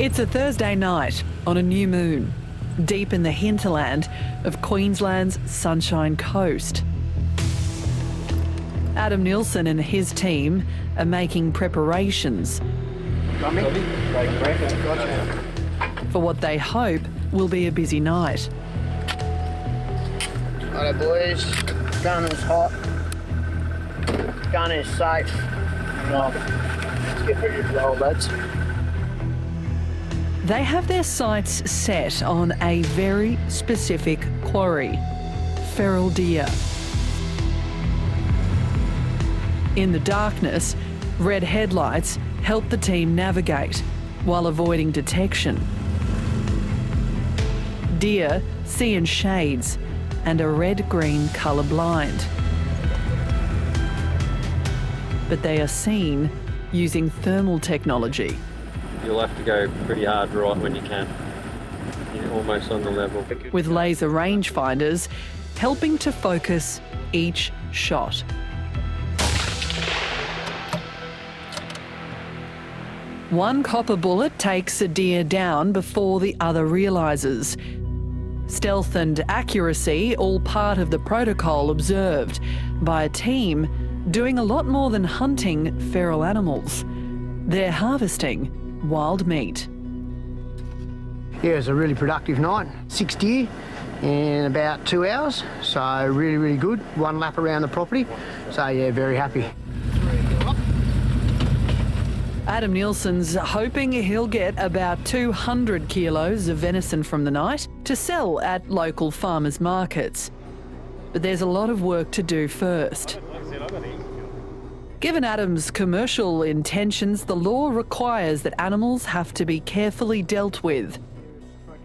It's a Thursday night on a new moon, deep in the hinterland of Queensland's Sunshine Coast. Adam Nielsen and his team are making preparations for what they hope will be a busy night. Alright boys, gun is hot, gun is safe. Let's get ready to roll, lads. They have their sights set on a very specific quarry, feral deer. In the darkness, red headlights help the team navigate while avoiding detection. Deer see in shades and are red-green colour blind. But they are seen using thermal technology. You'll have to go pretty hard right when you can. You're almost on the level. With laser rangefinders helping to focus each shot. One copper bullet takes a deer down before the other realises. Stealth and accuracy, all part of the protocol observed by a team doing a lot more than hunting feral animals. They're harvesting wild meat. Yeah, it was a really productive night. 6 deer in about 2 hours, so really, really good. 1 lap around the property, so yeah, very happy. Adam Nielsen's hoping he'll get about 200 kilos of venison from the night to sell at local farmers markets. But there's a lot of work to do first. Given Adam's commercial intentions, the law requires that animals have to be carefully dealt with.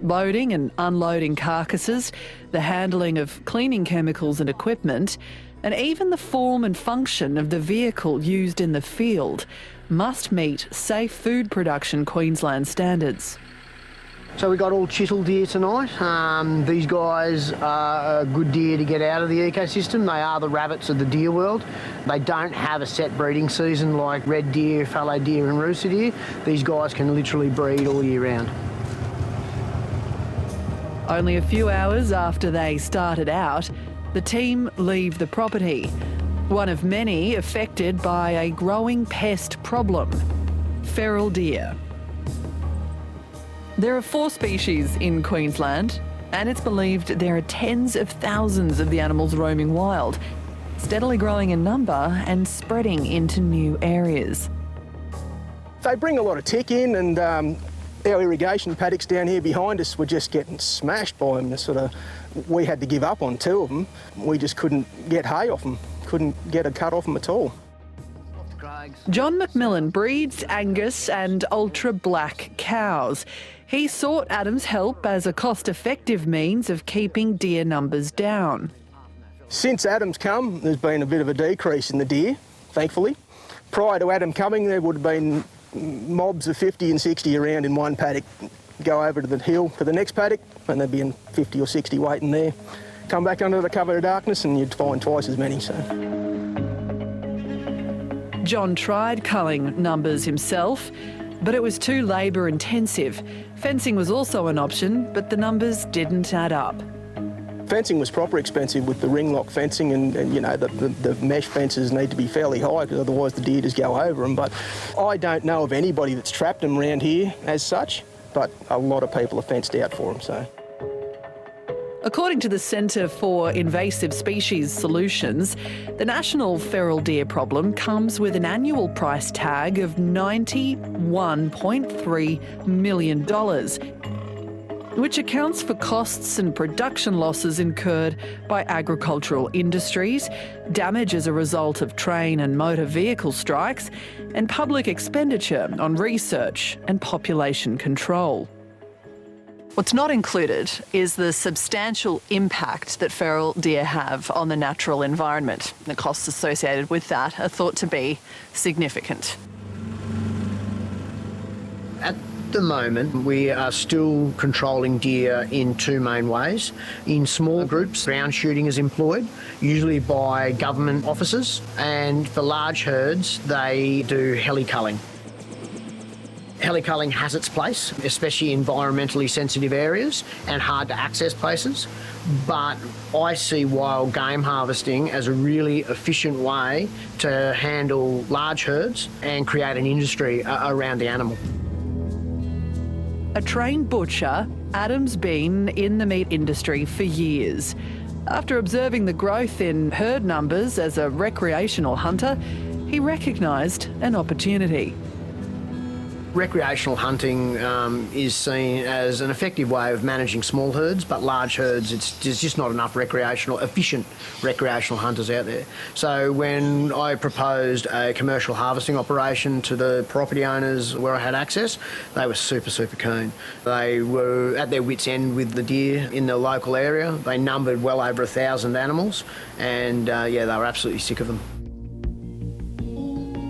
Loading and unloading carcasses, the handling of cleaning chemicals and equipment, and even the form and function of the vehicle used in the field must meet Safe Food Production Queensland standards. So we got all chisel deer tonight. These guys are a good deer to get out of the ecosystem. They are the rabbits of the deer world. They don't have a set breeding season like red deer, fallow deer and rooster deer. These guys can literally breed all year round. Only a few hours after they started out, the team leave the property, one of many affected by a growing pest problem, feral deer. There are 4 species in Queensland, and it's believed there are tens of thousands of the animals roaming wild, steadily growing in number and spreading into new areas. They bring a lot of tick in, and our irrigation paddocks down here behind us were just getting smashed by them. We had to give up on 2 of them. We just couldn't get hay off them, couldn't get a cut off them at all. John McMillan breeds Angus and ultra black cows. He sought Adam's help as a cost-effective means of keeping deer numbers down. Since Adam's come, there's been a bit of a decrease in the deer, thankfully. Prior to Adam coming, there would have been mobs of 50 and 60 around in one paddock. Go over to the hill to the next paddock, and there'd be 50 or 60 waiting there. Come back under the cover of darkness and you'd find twice as many. John tried culling numbers himself, but it was too labour intensive. Fencing was also an option, but the numbers didn't add up. Fencing was proper expensive with the ring lock fencing, and you know, the mesh fences need to be fairly high because otherwise the deer just go over them. But I don't know of anybody that's trapped them around here as such, but a lot of people are fenced out for them. So. According to the Centre for Invasive Species Solutions, the national feral deer problem comes with an annual price tag of $91.3 million, which accounts for costs and production losses incurred by agricultural industries, damage as a result of train and motor vehicle strikes, and public expenditure on research and population control. What's not included is the substantial impact that feral deer have on the natural environment. The costs associated with that are thought to be significant. At the moment, we are still controlling deer in 2 main ways. In small groups, ground shooting is employed, usually by government officers, and for large herds, they do heli culling. Heliculling has its place, especially in environmentally sensitive areas and hard to access places. But I see wild game harvesting as a really efficient way to handle large herds and create an industry around the animal. A trained butcher, Adam's been in the meat industry for years. After observing the growth in herd numbers as a recreational hunter, he recognised an opportunity. Recreational hunting is seen as an effective way of managing small herds, but large herds, there's just not enough efficient recreational hunters out there. So when I proposed a commercial harvesting operation to the property owners where I had access, they were super keen. They were at their wits' end with the deer in the local area. They numbered well over 1,000 animals, and yeah, they were absolutely sick of them.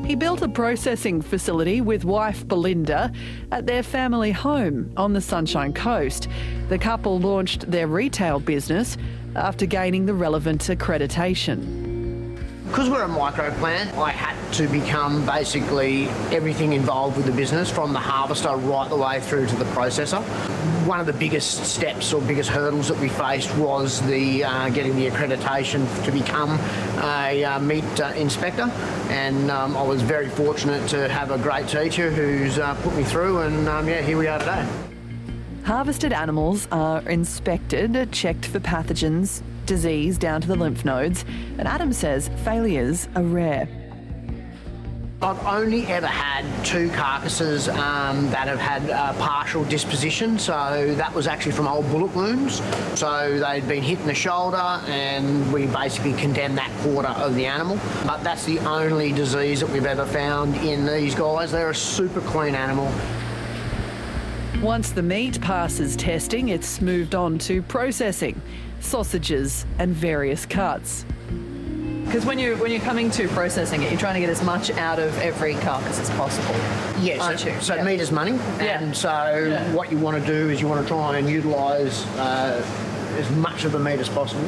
He built a processing facility with wife Belinda at their family home on the Sunshine Coast. The couple launched their retail business after gaining the relevant accreditation. Because we're a micro plant, I had to become basically everything involved with the business, from the harvester right the way through to the processor. One of the biggest steps or biggest hurdles that we faced was the getting the accreditation to become a meat inspector, and I was very fortunate to have a great teacher who's put me through, and yeah, here we are today. Harvested animals are inspected, checked for pathogens, disease down to the lymph nodes, and Adam says failures are rare. I've only ever had 2 carcasses that have had partial disposition, so that was actually from old bullet wounds. So they'd been hit in the shoulder and we basically condemned that quarter of the animal. But that's the only disease that we've ever found in these guys. They're a super clean animal. Once the meat passes testing, it's moved on to processing, sausages and various cuts. Because when you're coming to processing it, you're trying to get as much out of every carcass as possible. Yes, aren't you? So meat is money, and so what you want to do is you want to try and utilise as much of the meat as possible.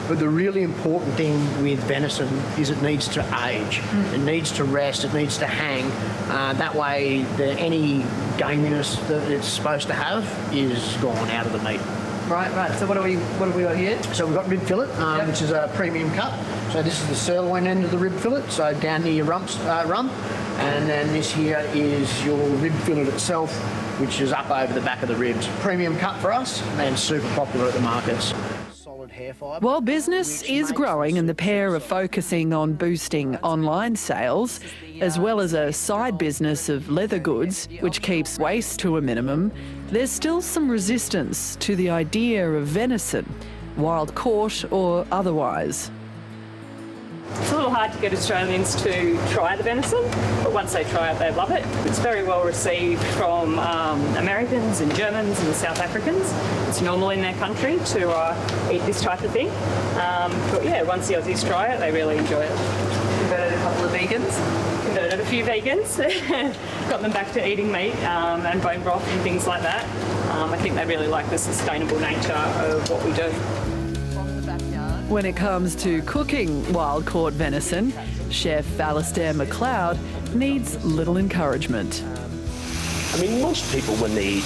But the really important thing with venison is it needs to age. It needs to rest, it needs to hang. That way any gaminess that it's supposed to have is gone out of the meat. Right. So what have we got here? So we've got rib fillet, which is a premium cut. So this is the sirloin end of the rib fillet, so down near your rump. And then this here is your rib fillet itself, which is up over the back of the ribs. Premium cut for us and super popular at the markets. Solid hair fibre. While business is growing and the pair are focusing on boosting online sales, as well as a side business of leather goods, which keeps waste to a minimum, there's still some resistance to the idea of venison, wild caught or otherwise. It's a little hard to get Australians to try the venison, but once they try it, they love it. It's very well received from Americans and Germans and South Africans. It's normal in their country to eat this type of thing. But yeah, once the Aussies try it, they really enjoy it. Converted a couple of vegans? Converted a few vegans, got them back to eating meat and bone broth and things like that. I think they really like the sustainable nature of what we do. When it comes to cooking wild-caught venison, Chef Alistair McLeod needs little encouragement. I mean, most people, when they eat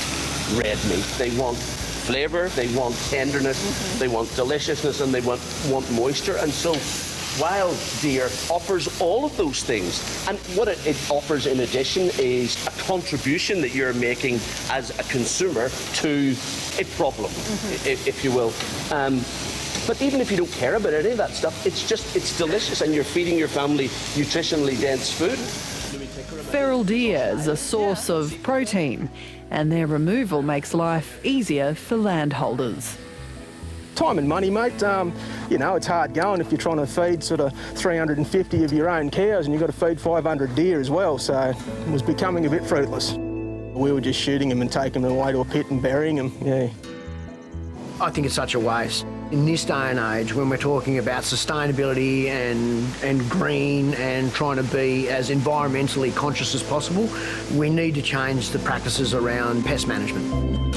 red meat, they want flavour, they want tenderness, they want deliciousness, and they want moisture. And so wild deer offers all of those things. And what it offers in addition is a contribution that you're making as a consumer to a problem, if you will. But even if you don't care about any of that stuff, it's delicious and you're feeding your family nutritionally dense food. Feral deer is a source of protein, and their removal makes life easier for landholders. Time and money, mate. You know, it's hard going if you're trying to feed sort of 350 of your own cows and you've got to feed 500 deer as well, so it was becoming a bit fruitless. We were just shooting them and taking them away to a pit and burying them, yeah. I think it's such a waste. In this day and age, when we're talking about sustainability and green and trying to be as environmentally conscious as possible, we need to change the practices around pest management.